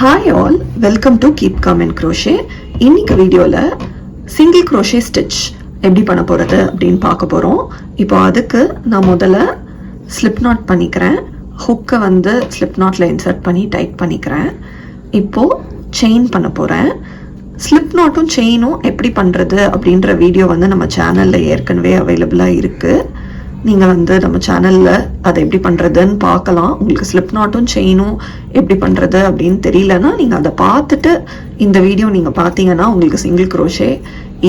Hi all, welcome to keep com and crochet. இன்னைக்கு வீடியோவில் single crochet stitch எப்படி பண்ண போகிறது அப்படின்னு பார்க்க போகிறோம். இப்போ அதுக்கு நான் முதல்ல ஸ்லிப் நாட் பண்ணிக்கிறேன். ஹுக்கை வந்து ஸ்லிப் நாட்டில் இன்சர்ட் பண்ணி டைட் பண்ணிக்கிறேன். இப்போது செயின் பண்ண போகிறேன். ஸ்லிப் நாட்டும் செயினும் எப்படி பண்ணுறது அப்படின்ற வீடியோ வந்து நம்ம சேனலில் ஏற்கனவே அவைலபிளாக இருக்குது. நீங்கள் வந்து நம்ம சேனலில் அதை எப்படி பண்ணுறதுன்னு பார்க்கலாம். உங்களுக்கு ஸ்லிப் நாட்டும் செயினும் எப்படி பண்ணுறது அப்படின்னு தெரியலன்னா நீங்கள் அதை பார்த்துட்டு இந்த வீடியோ நீங்கள் பார்த்தீங்கன்னா உங்களுக்கு சிங்கிள் க்ரோஷே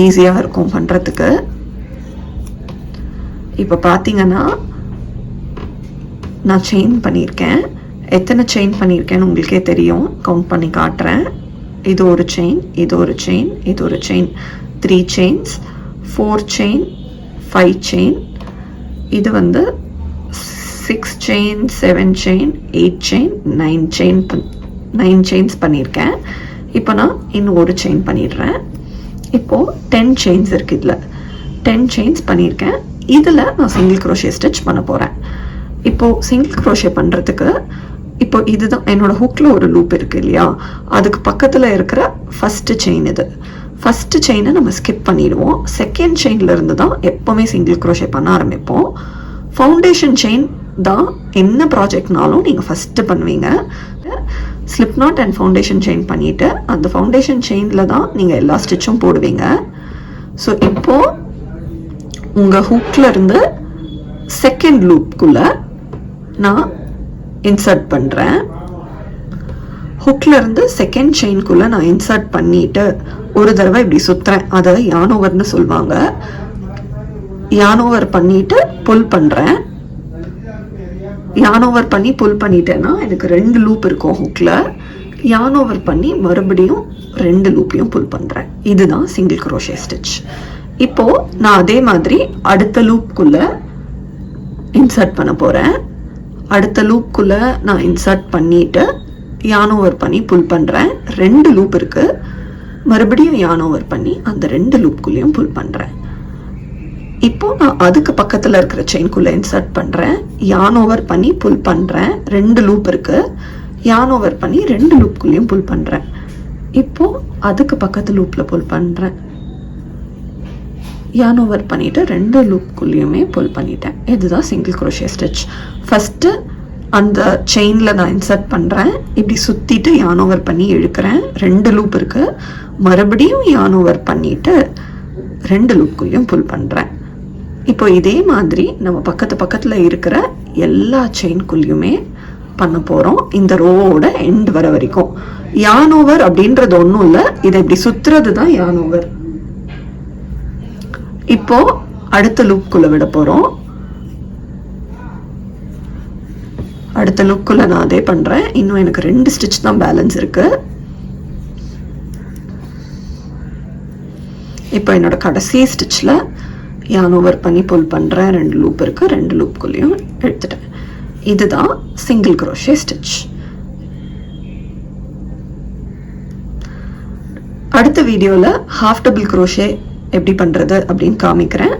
ஈஸியாக இருக்கும் பண்ணுறதுக்கு. இப்போ பார்த்தீங்கன்னா நான் செயின் பண்ணியிருக்கேன். எத்தனை செயின் பண்ணியிருக்கேன்னு உங்களுக்கே தெரியும். கவுண்ட் பண்ணி காட்டுறேன். இது ஒரு செயின், இது ஒரு செயின், இது ஒரு செயின், 3 செயின்ஸ், 4 செயின், 5 செயின், இது வந்து 6 செயின், 7 செயின், 8 செயின், 9 செயின்ஸ் பண்ணியிருக்கேன். இப்போ நான் இன்னும் ஒரு செயின் பண்ணிடுறேன். இப்போது 10 செயின்ஸ் இருக்குது. இதில் 10 செயின்ஸ் பண்ணியிருக்கேன். இதில் நான் சிங்கிள் க்ரோஷே ஸ்டிச் பண்ண போகிறேன். இப்போது சிங்கிள் க்ரோஷே பண்ணுறதுக்கு இப்போ இதுதான் என்னோட ஹுக்கில் ஒரு லூப் இருக்குது இல்லையா, அதுக்கு பக்கத்தில் இருக்கிற ஃபஸ்ட்டு செயின். இது ஃபஸ்ட்டு செயினை நம்ம ஸ்கிப் பண்ணிடுவோம். செகண்ட் செயின்லேருந்து தான் எப்போவுமே சிங்கிள் க்ரோஷே பண்ண ஆரம்பிப்போம். ஃபவுண்டேஷன் செயின் தான் என்ன ப்ராஜெக்ட்னாலும் நீங்கள் ஃபஸ்ட்டு பண்ணுவீங்க. Slip not and foundation chain பண்ணிவிட்டு அந்த ஃபவுண்டேஷன் செயினில் தான் நீங்கள் எல்லா ஸ்டிச்சும் போடுவீங்க. ஸோ இப்போது உங்கள் ஹுக்லேருந்து செகண்ட் லூப்குள்ளே நான் இன்சர்ட் பண்ணுறேன். ஹுக்லேருந்து செகண்ட் செயின்குள்ளே நான் இன்சர்ட் பண்ணிவிட்டு ஒரு தடவை இப்படி சுற்றுறேன். அதை யானோவர்னு சொல்லுவாங்க. யானோவர் பண்ணிவிட்டு புல் பண்ணுறேன். யானோவர் பண்ணி புல் பண்ணிட்டேன்னா எனக்கு 2 லூப் இருக்கும் ஹுக்கில். யானோவர் பண்ணி மறுபடியும் 2 லூப்பையும் புல் பண்ணுறேன். இதுதான் சிங்கிள் க்ரோஷே ஸ்டிச். இப்போது நான் அதே மாதிரி அடுத்த லூப்குள்ளே இன்சர்ட் பண்ண போகிறேன். அடுத்த லூப்குள்ளே நான் இன்சர்ட் பண்ணிவிட்டு யானோவர் பண்ணி புல் பண்ணுறேன். 2 லூப் இருக்குது. மறுபடியும் யானோவர் பண்ணி அந்த 2 லூப்குள்ளேயும் புல் பண்ணுறேன். இப்போது நான் அதுக்கு பக்கத்தில் இருக்கிற செயின்குள்ளே இன்சர்ட் பண்ணுறேன். யானோவர் பண்ணி புல் பண்ணுறேன். 2 லூப் இருக்குது. யானோவர் பண்ணி 2 லூப்குள்ளேயும் புல் பண்ணுறேன். இப்போது அதுக்கு பக்கத்து லூப்பில் புல் பண்ணுறேன். யானோவர் பண்ணிவிட்டு 2 லூப்குள்ளேயுமே புல் பண்ணிட்டேன். இதுதான் சிங்கிள் க்ரோஷே ஸ்டிச். ஃபஸ்ட்டு அந்த செயினில் நான் இன்சர்ட் பண்ணுறேன். இப்படி சுற்றிட்டு யானோவர் பண்ணி இழுக்கிறேன். 2 லூப் இருக்குது. மறுபடியும் யானோவர் பண்ணிவிட்டு 2 லூப்குள்ளேயும் புல் பண்ணுறேன். இப்போ இதே மாதிரி நம்ம பக்கத்தில் இருக்கிற எல்லா செயின்குள்ளேயுமே பண்ண போகிறோம். இந்த ரோவோட எண்ட் வர வரைக்கும். யானோவர் அப்படின்றது ஒன்றும் இல்லை, இதை இப்படி சுற்றுறது தான் யானோவர். இப்போ அடுத்த லூப்குள்ளே விட போகிறோம். அடுத்த லூப்குள்ளே நான் அதே பண்ணுறேன். இன்னும் எனக்கு 2 ஸ்டிச் தான் பேலன்ஸ் இருக்குது. இப்போ என்னோட கடைசி ஸ்டிச்சில் யானோவர் பண்ணி புல் பண்ணுறேன். 2 லூப் இருக்குது. 2 லூப்குள்ளேயும் எடுத்துட்டேன். இதுதான் சிங்கிள் க்ரோஷே ஸ்டிச். அடுத்த வீடியோவில் ஹாஃப் டபுள் க்ரோஷே எப்படி பண்ணுறது அப்படின்னு காமிக்கிறேன்.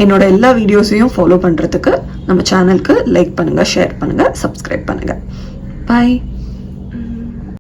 என்னோட எல்லா வீடியோஸையும் ஃபாலோ பண்ணுறதுக்கு நம்ம சேனலுக்கு லைக் பண்ணுங்கள், ஷேர் பண்ணுங்கள், சப்ஸ்கிரைப் பண்ணுங்கள். பாய்.